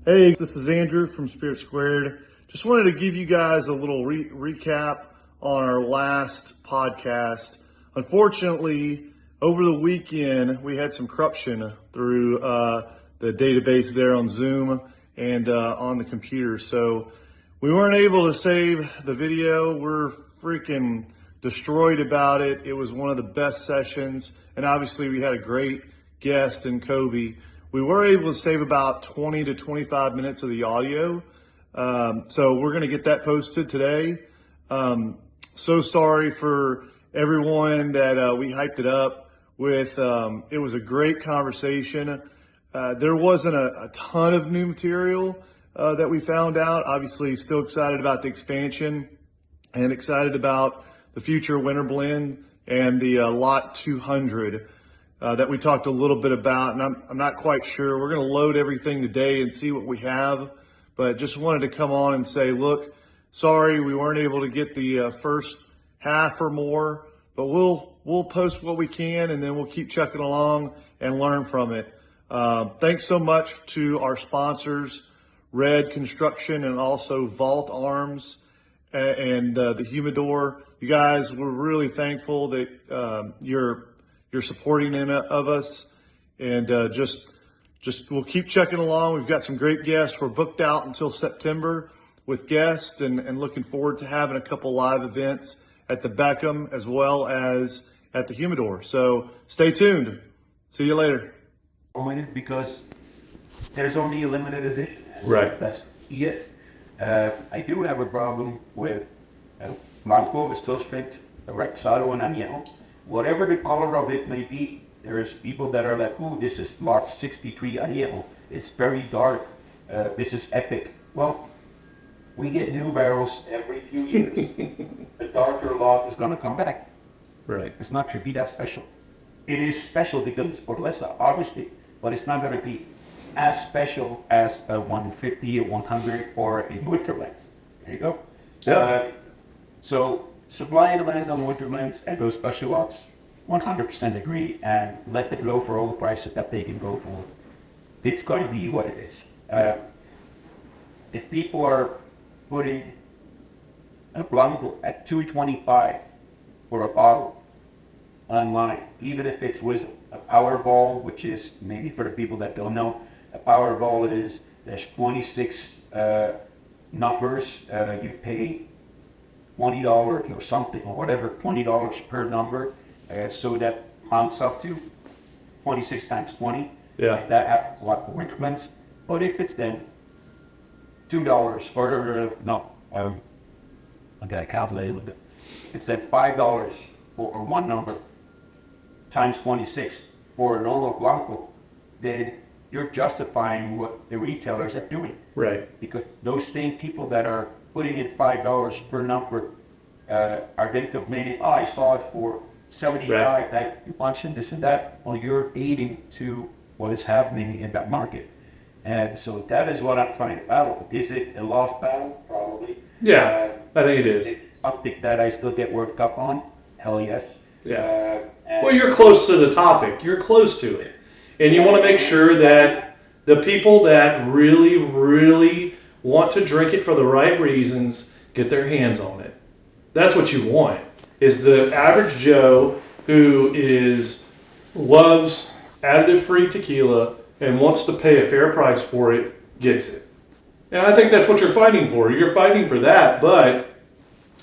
Hey, this is Andrew from Spirit Squared. Just wanted to give you guys a little recap on our last podcast. Unfortunately, over the weekend, we had some corruption through the database there on Zoom and on the computer. So we weren't able to save the video. We're freaking destroyed about it. It was one of the best sessions. And obviously, we had a great guest in Kobe. We were able to save about 20 to 25 minutes of the audio. So we're going to get that posted today. So sorry for everyone that we hyped it up with. It was a great conversation. There wasn't a ton of new material that we found out. Obviously, still excited about the expansion and excited about the future winter blend and the lot 200. That we talked a little bit about, and I'm not quite sure. We're going to load everything today and see what we have, but just wanted to come on and say, look, sorry we weren't able to get the first half or more, but we'll post what we can, and then we'll keep chucking along and learn from it. Thanks so much to our sponsors, Red Construction and also Vault Arms and the Humidor. You guys, we're really thankful that you're supporting of us, and just we'll keep checking along. We've got some great guests. We're booked out until September with guests, and looking forward to having a couple live events at the Beckham as well as at the Humidor. So stay tuned. See you later. Because there's only a limited edition. Right. That's it. I do have a problem with Blanco is still strict, Rexado and Añejo. Whatever the color of it may be, there's people that are like, "Ooh, this is lot 63 Añejo. It's very dark. This is epic." Well, we get new barrels every few years. The darker lot is going to come back. Right. It's not going to be that special. It is special because it's Fortaleza, obviously, but it's not going to be as special as a 150, a 100, or a Winterlands. There you go. Yeah. So supply the lands on Winterlands and those special lots, 100% agree, and let them go for all the prices that they can go for. It's going to be what it is. If people are putting a Blanco at $225 for a bottle online, even if it's with a Powerball, which is maybe for the people that don't know, a Powerball is there's 26 numbers. You pay $20 or something or whatever, $20 per number, so that amounts up to 26 times 20. Yeah. Like that happens a lot for Winterlands. But if it's then $2 or no, I got to calculate a little bit. It's then $5 for one number times 26 for a normal Blanco, then you're justifying what the retailers are doing. Right. Because those same people that are putting in $5 per number are then complaining, "Oh, I saw it for 75, right. That you mentioned this and that." Well, you're aiding to what is happening in that market. And so that is what I'm trying to battle. Is it a lost battle? Probably. Yeah, I think it is. It's something that I still get worked up on. Hell yes. Yeah. Well, you're close to the topic. You're close to it. And you want to make sure that the people that really, really want to drink it for the right reasons get their hands on it. That's what you want, is the average Joe who loves additive-free tequila and wants to pay a fair price for it, gets it. And I think that's what you're fighting for. You're fighting for that, but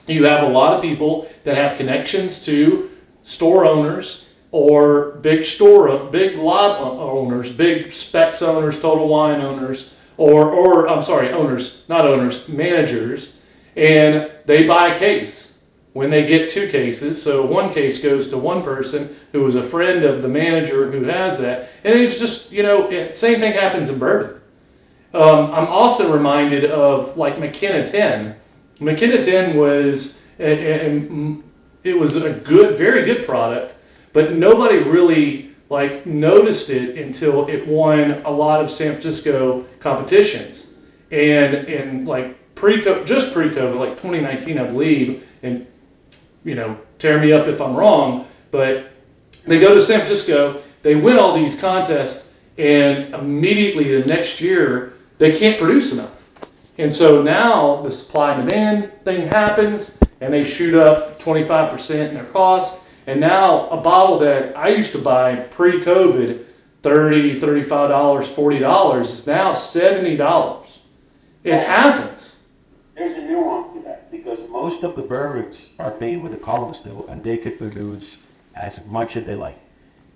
you have a lot of people that have connections to store owners or big lot owners, big specs owners, total wine owners, managers, and they buy a case when they get two cases. So one case goes to one person who is a friend of the manager who has that, and it's just, same thing happens in bourbon. I'm often reminded of like McKenna 10. McKenna 10 was, it was a very good product, but nobody really noticed it until it won a lot of San Francisco competitions. And pre-COVID, like 2019, I believe, and tear me up if I'm wrong, but they go to San Francisco, they win all these contests, and immediately the next year they can't produce enough. And so now the supply and demand thing happens, and they shoot up 25% in their cost. And now a bottle that I used to buy pre-COVID, $30, $35, $40, is now $70. It happens. There's a nuance to that because most of the breweries are paid with the column still, and they could produce as much as they like.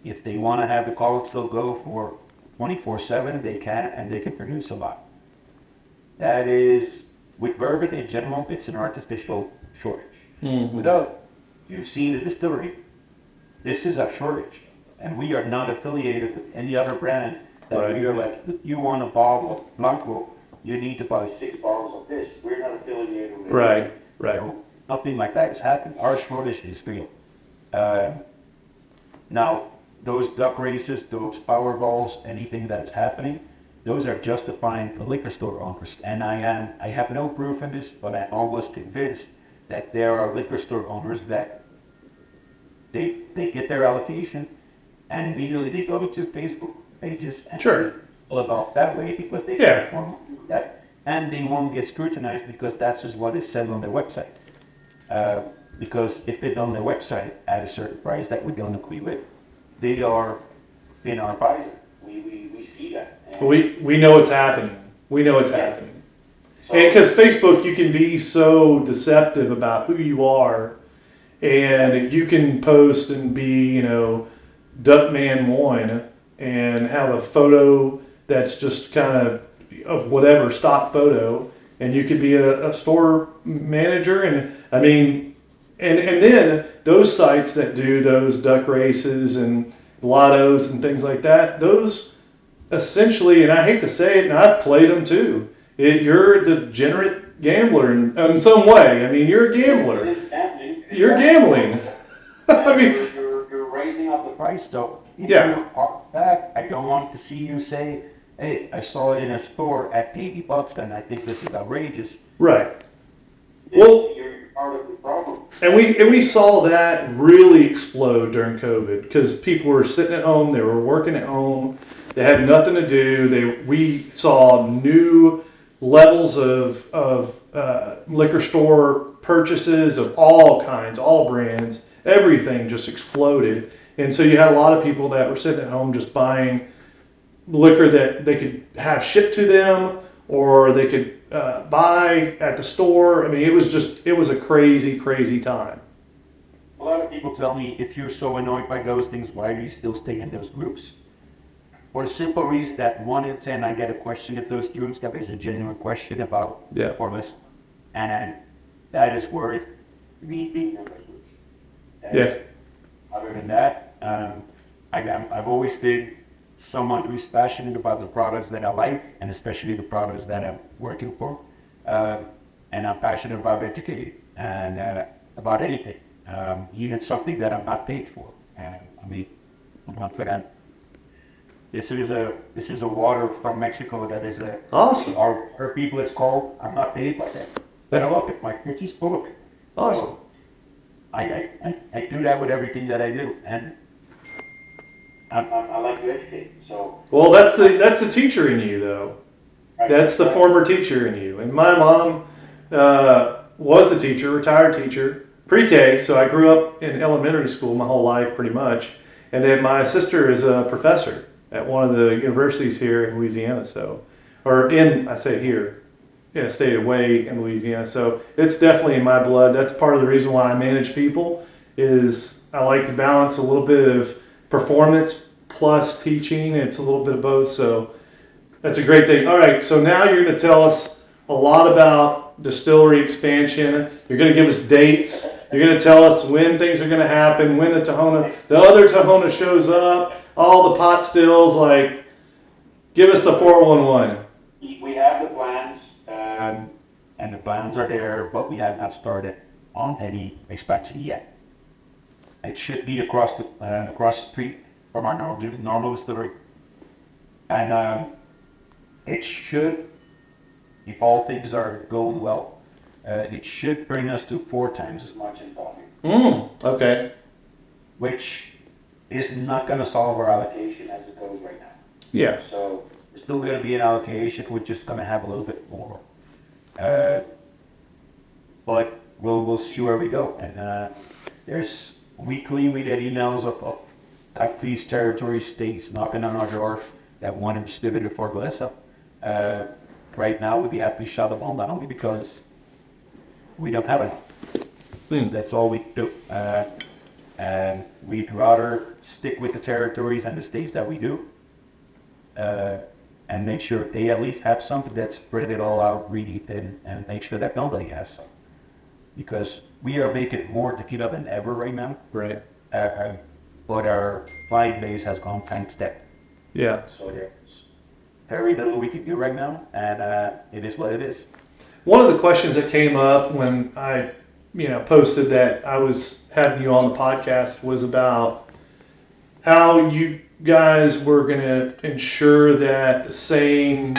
If they want to have the column still go for 24/7, they can, and they can produce a lot. That is, with bourbon in general, it's an artificial shortage. Mm-hmm. Without, you see the distillery, this is a shortage, and we are not affiliated with any other brand that you're like, you want a bottle of Blanco, you need to buy 6 bottles of this. We're not affiliated with Right. So, nothing like that is happening. Our shortage is real. Now, those duck races, those Powerballs, anything that's happening, those are justifying for liquor store owners. And I have no proof in this, but I'm almost convinced that there are liquor store owners that they get their allocation and immediately they go to Facebook pages and Sure. all about that way because they can perform that, and they won't get scrutinized because that's just what is said on their website. Because if it's on their website at a certain price that we don't agree with, they are in our visor. We see that. We know what's happening. We know what's happening. So, And because Facebook, you can be so deceptive about who you are, and you can post and be, Duckman1 and have a photo that's just kind of whatever stock photo, and you could be a store manager, and I mean, and then those sites that do those duck races and lottos and things like that, those essentially, and I hate to say it, and I've played them too. You're a degenerate gambler in some way. I mean, you're a gambler. You're gambling. I mean, you're raising up the price, so yeah. I don't want to see you say, "Hey, I saw it in a store at $80, and I think this is outrageous." Right. Well, you're part of the problem. And we saw that really explode during COVID because people were sitting at home, they were working at home, they had nothing to do. We saw new levels of liquor store purchases of all kinds, all brands, everything just exploded. And so you had a lot of people that were sitting at home just buying liquor that they could have shipped to them, or they could buy at the store. I mean, it was a crazy, crazy time. A lot of people tell me, if you're so annoyed by those things, why do you still stay in those groups? For the simple reason that 1 in 10, I get a question at those groups that is a genuine question about performance, and that is worth reading those groups. Yes. Other than that, I've always been someone who's passionate about the products that I like, and especially the products that I'm working for. And I'm passionate about educating and about anything, even something that I'm not paid for. And I mean, I'm not for that. This is a water from Mexico that is Awesome. Our people it's called. I'm not paid by that, but I love it. My kitchen's full of it. Awesome. So I do that with everything that I do, and I like to educate. So Well, that's the teacher in you, though. That's the former teacher in you. And my mom was a teacher, retired teacher, pre-K. So I grew up in elementary school my whole life, pretty much. And then my sister is a professor at one of the universities here in Louisiana. I say here, in a state away in Louisiana. So it's definitely in my blood. That's part of the reason why I manage people. Is I like to balance a little bit of performance plus teaching. It's a little bit of both, so that's a great thing. All right, so now you're going to tell us a lot about distillery expansion. You're going to give us dates. You're going to tell us when things are going to happen, when the other Tahona shows up, all the pot stills. Like, give us the 411. we have the plans, and the plans are there, but we have not started on any expansion yet. It should be across the street from our normal distillery, and it should, if all things are going well, it should bring us to 4 times as much in volume. Okay. Which is not going to solve our allocation as it goes right now. Yeah. So There's still going to be an allocation. We're just going to have a little bit more. But we'll see where we go. And there's weekly we get emails of like these territory states knocking on our door that want to distribute it for Fortaleza. Right now, we have to shut them all down because we don't have it. That's all we do. And we'd rather stick with the territories and the states that we do, and make sure they at least have something that spread it all out really thin, and make sure that nobody has some. Because we are making more tequila than ever right now. Right. But our client base has gone thanks that. Yeah. So there's very little we can do right now, and it is what it is. One of the questions that came up when I, posted that I was having you on the podcast was about how you guys were going to ensure that the same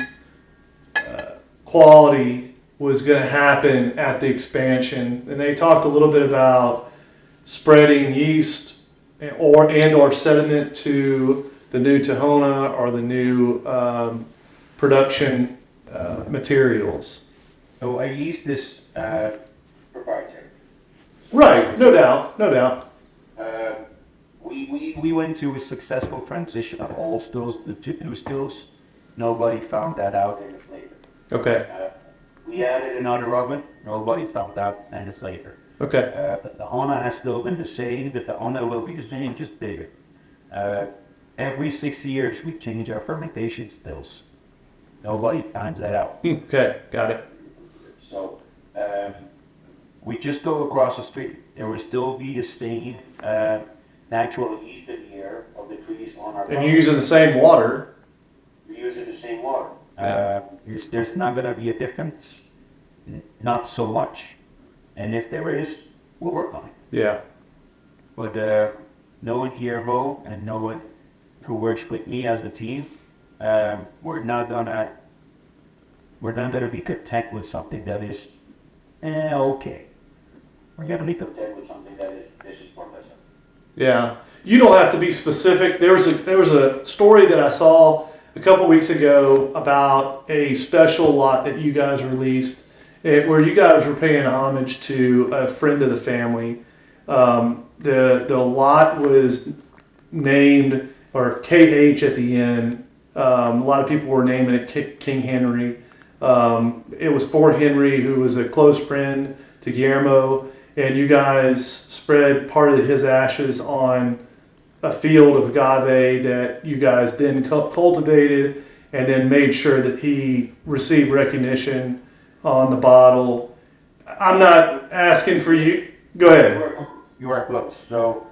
quality was going to happen at the expansion. And they talked a little bit about spreading yeast or sediment to the new Tahona or the new production materials. So our yeast is proprietary. Right, no doubt. We went to a successful transition of all stills to new stills. Nobody found that out in the flavor. Okay. We added another oven. Nobody found out in the flavor. Okay. But the Hona has still been the same. But the Hona will be the same, just bigger. Every 6 years we change our fermentation stills. Nobody finds that out. Okay, got it. So we just go across the street. There will still be the same natural yeast in the air of the trees on our. And you're using the same water. We're using the same water. There's not going to be a difference, not so much. And if there is, we'll work on it. Yeah. But no one here, and no one who works with me as a team, we're not gonna be content with something that is okay. We're gonna be content with something that is this is for us. Yeah. You don't have to be specific. There was a story that I saw a couple weeks ago about a special lot that you guys released, where you guys were paying homage to a friend of the family. The lot was named, or KH at the end. A lot of people were naming it King Henry. It was Fort Henry, who was a close friend to Guillermo, and you guys spread part of his ashes on a field of agave that you guys then cultivated, and then made sure that he received recognition on the bottle. I'm not asking for you. Go ahead. You are close. So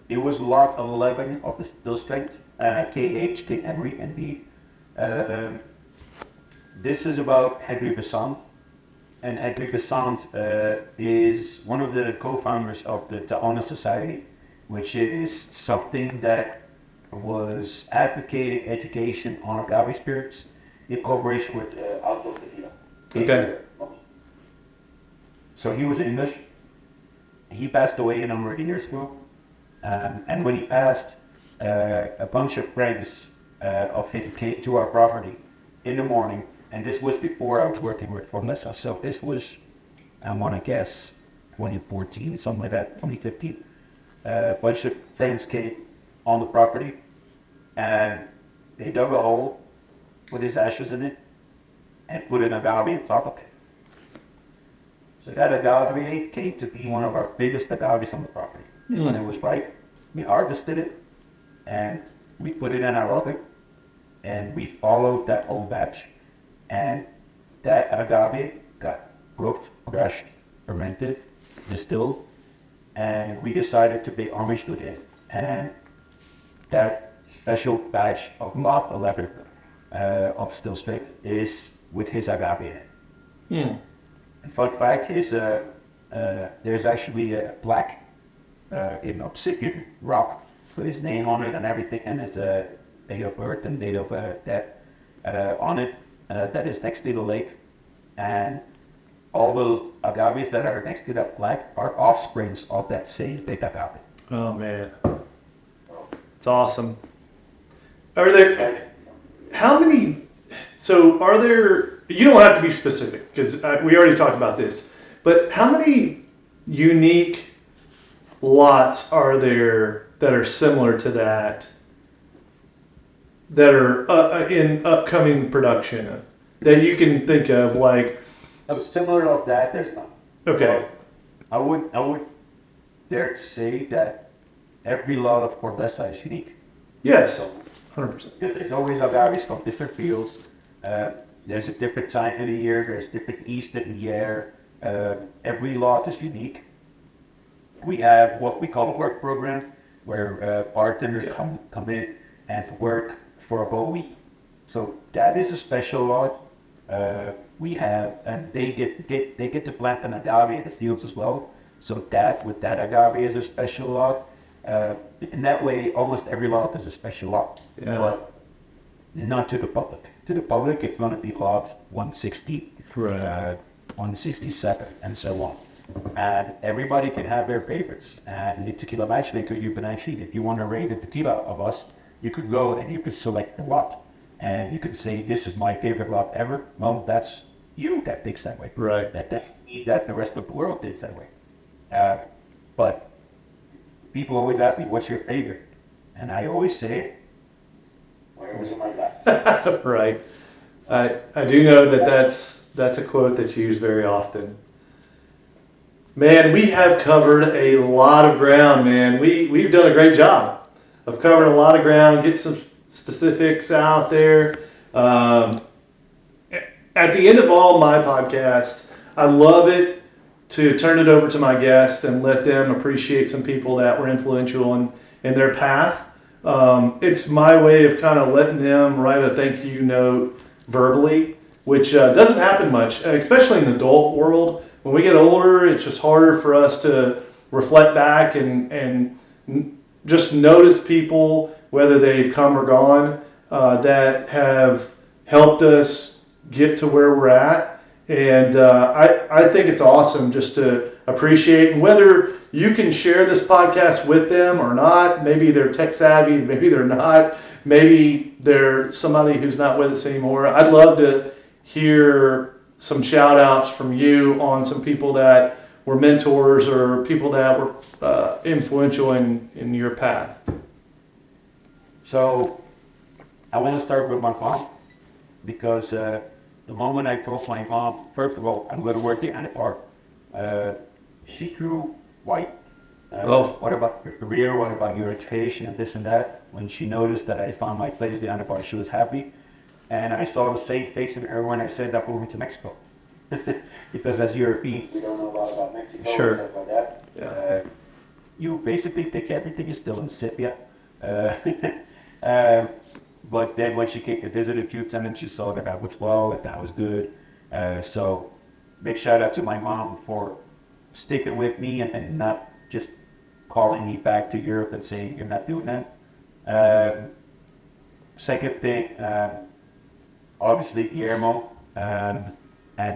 it was lot 11 of the still strength KH, King Henry, and the. This is about Henry Besant, and Henry Besant is one of the co-founders of the Tahona Society, which is something that was advocating education on agave spirits in cooperation with Altos Tequila. Okay. So he was English. He passed away a number of years ago, and when he passed, a bunch of friends of him came to our property in the morning, and this was before I was working with Fortaleza. So this was, I want to guess, 2014, something like that, 2015. A bunch of friends came on the property, and they dug a hole with his ashes in it and put an agave and top of it. So that agave came to be one of our biggest agaves on the property. And when it was ripe, we harvested it and we put it in our oven, and we followed that whole batch. And that agave got cooked, crushed, fermented, distilled, and we decided to pay homage to it. And that special batch of lot 11 of still strength is with his agave in it. And fun fact is, there's actually a plaque in obsidian rock with his name on it and everything, and it's a date of birth and date of death on it. That is next to the lake, and all the agaves that are next to that plaque are offsprings of that same big agave. Oh man, it's awesome. Are there? how many? So are there? You don't have to be specific because we already talked about this. But how many unique lots are there that are similar to that are in upcoming production that you can think of? Like, Similar to that, there's none. okay, I would dare to say that every lot of Fortaleza is unique. yes, 100%. Because there's always agaves from different fields. There's a different time of the year. There's different yeast in the air. Every lot is unique. We have what we call a work program, where bartenders come in and work for a whole week. So that is a special lot. We have, and they get to plant an agave in the fields as well. So that agave is a special lot. In that way, almost every lot is a special lot. Yeah. But not to the public. To the public, it's going to be lot 160, Right. 167, and so on. And everybody can have their favorites. And the tequila matchmaker, you can actually, if you want to rate the tequila of us, you could go and you could select the lot. And you could say, this is my favorite lot ever. Well, that's you that thinks that way. Right. That the rest of the world thinks that way. But people always ask me, what's your favorite? And I always say, where's my last? Right. I do know that's a quote that's used very often. Man, we have covered a lot of ground, man. We've done a great job of covering a lot of ground, get some specifics out there. At the end of all my podcasts, I love it to turn it over to my guests and let them appreciate some people that were influential in their path. It's my way of kind of letting them write a thank you note verbally, which doesn't happen much, especially in the adult world. When we get older, it's just harder for us to reflect back and just notice people, whether they've come or gone, that have helped us get to where we're at. And I think it's awesome just to appreciate, and whether you can share this podcast with them or not. Maybe they're tech savvy, maybe they're not, maybe they're somebody who's not with us anymore. I'd love to hear some shout outs from you on some people that were mentors or people that were influential in your path. So I want to start with my mom, because the moment I told my mom, first of all, I'm going to work the Anapar, she grew white. What about your career? What about your education and this and that? When she noticed that I found my place at the Anapar, she was happy. And I saw the same face in her when I said that moving to Mexico. Because as European, we don't know a lot about Mexico. Sure. And stuff like that. Yeah. You basically think everything is still in sepia. But then when she came to visit a few times, she saw that I was well, that was good. So big shout out to my mom for sticking with me and not just calling me back to Europe and saying, you're not doing that. Second thing, obviously Guillermo and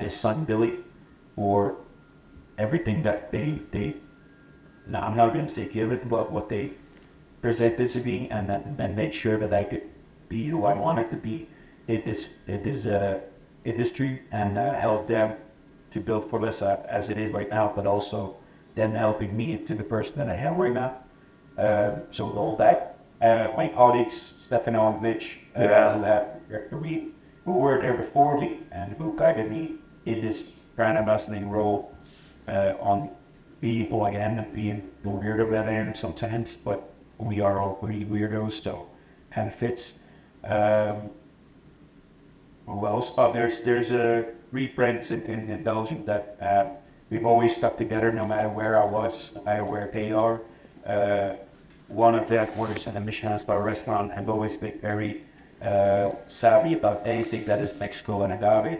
his son Billy for everything that they now I'm not going to say give it, but what they presented to me, and made sure that I could be who I wanted to be in this industry, and help them to build Fortaleza as it is right now, but also them helping me into the person that I am right now. So all that, my colleagues Stefano and Mitch, who were there before me and who guided me in this brand ambassadoring role, on being who I am and being the weirdo that I am sometimes, but we are all pretty weirdos, so kind of fits. Who else? There's three friends in Belgium that we've always stuck together no matter where I was, no matter where they are. One of them works in a Michelin star restaurant and always been very savvy about anything that is Mexico and agave.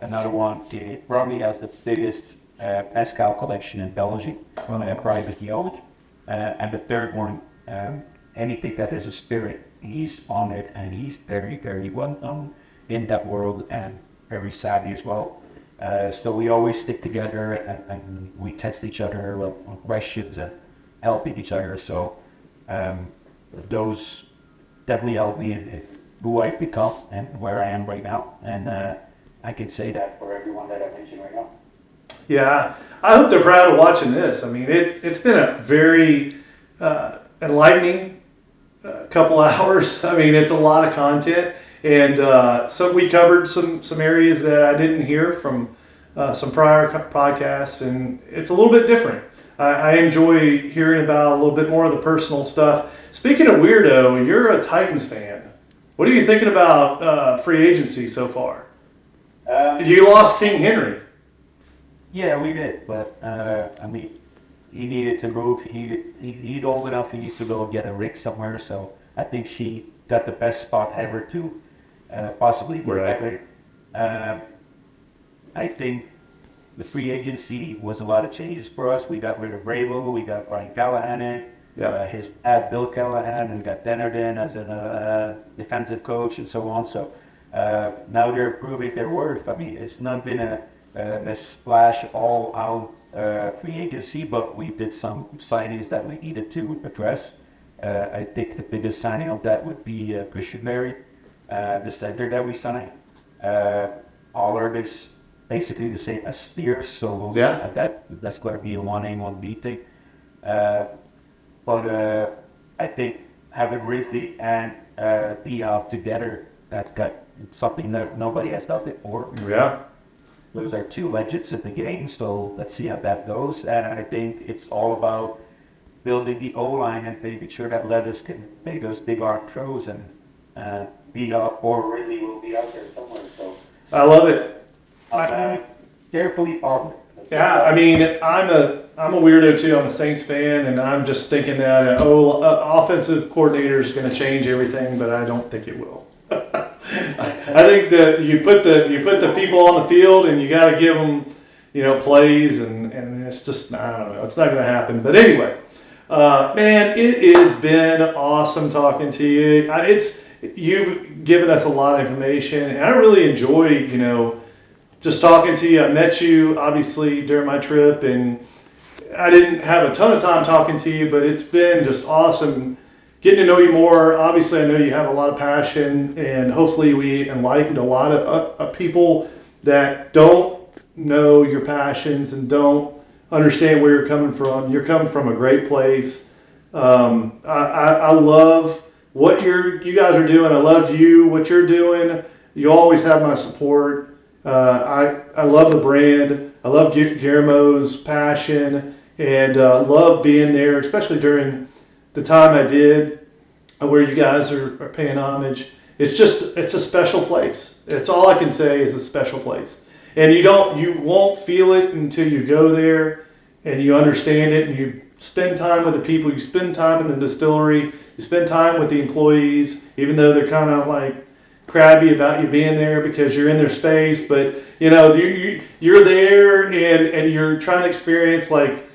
Another one probably has the biggest Pascal collection in Belgium, privately owned. And the third one, anything that has a spirit, he's on it, and he's very, very well known in that world and very savvy as well. So we always stick together and we test each other on questions and helping each other. So those definitely help me in who I've become and where I am right now. And I can say that for everyone that I mentioned right now. Yeah, I hope they're proud of watching this. I mean, it's been a very enlightening couple hours. I mean, it's a lot of content, and so we covered some areas that I didn't hear from some prior podcasts, and it's a little bit different. I enjoy hearing about a little bit more of the personal stuff. Speaking of weirdo, you're a Titans fan. What are you thinking about free agency so far? You lost King Henry. Yeah, we did, but I mean, he needed to move. He's old enough. He needs to go get a rig somewhere. So I think she got the best spot ever to possibly get that rig. I think the free agency was a lot of changes for us. We got rid of Vrabel. We got Brian Callahan in. His dad, Bill Callahan, and got Dennard in as a defensive coach and so on. So now they're proving their worth. I mean, it's not been a splash all-out free agency, but we did some signings that we needed to address. I think the biggest signing of that would be Christian Mary, the center that we signed. Allard is basically the same as Spears, so that's going to be a 1A, 1B thing. But I think having Ridley and Diop together, that's got something that nobody has done before. Yeah. Those are two legends in the game, so let's see how that goes. And I think it's all about building the O-line and making sure that Levis can make those big arc throws, and Diop or Ridley will be out there somewhere. So I love it. Carefully positive. Yeah, I mean, I'm a weirdo too. I'm a Saints fan, and I'm just thinking that offensive coordinator is going to change everything, but I don't think it will. I think that you put the people on the field, and you got to give them, plays, and it's just, I don't know, it's not going to happen. But anyway, man, it has been awesome talking to you. You've given us a lot of information, and I really enjoy, just talking to you. I met you obviously during my trip, and I didn't have a ton of time talking to you, but it's been just awesome getting to know you more. Obviously, I know you have a lot of passion, and hopefully we enlightened a lot of people that don't know your passions and don't understand where you're coming from. You're coming from a great place. I love what you guys are doing. I love what you're doing. You always have my support. I love the brand. I love Guillermo's passion, and love being there, especially during the time I did, where you guys are paying homage. It's a special place. It's all I can say is a special place. And you won't feel it until you go there and you understand it, and you spend time with the people. You spend time in the distillery. You spend time with the employees, even though they're kind of like crabby about you being there because you're in their space. But you're there, and you're trying to experience like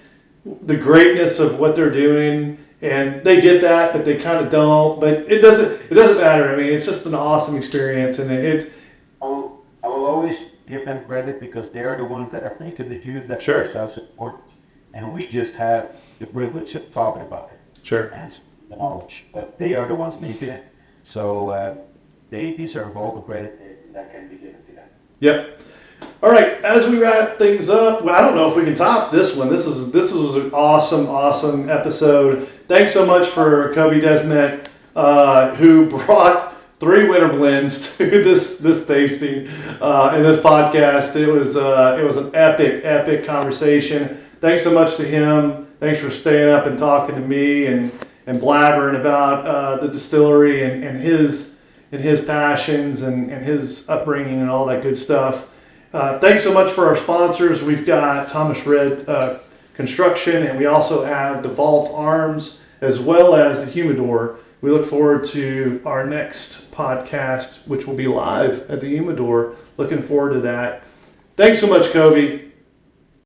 the greatness of what they're doing. And they get that, but they kind of don't. But it doesn't matter. I mean, it's just an awesome experience, and I will always give them credit because they are the ones that are making the juice that makes us important, and we just have the privilege of talking about it. Sure. And the knowledge, but they are the ones making it, so they deserve all the credit that can be given to them. Yep. All right, as we wrap things up, I don't know if we can top this one. This was an awesome episode. Thanks so much for Kobe Desmet, who brought 3 winter blends to this tasting and this podcast. It was an epic conversation. Thanks so much to him. Thanks for staying up and talking to me and blabbering about the distillery and his passions and his upbringing and all that good stuff. Thanks so much for our sponsors. We've got Thomas Red Construction, and we also have the Vault Arms, as well as the Humidor. We look forward to our next podcast, which will be live at the Humidor. Looking forward to that. Thanks so much, Kobe.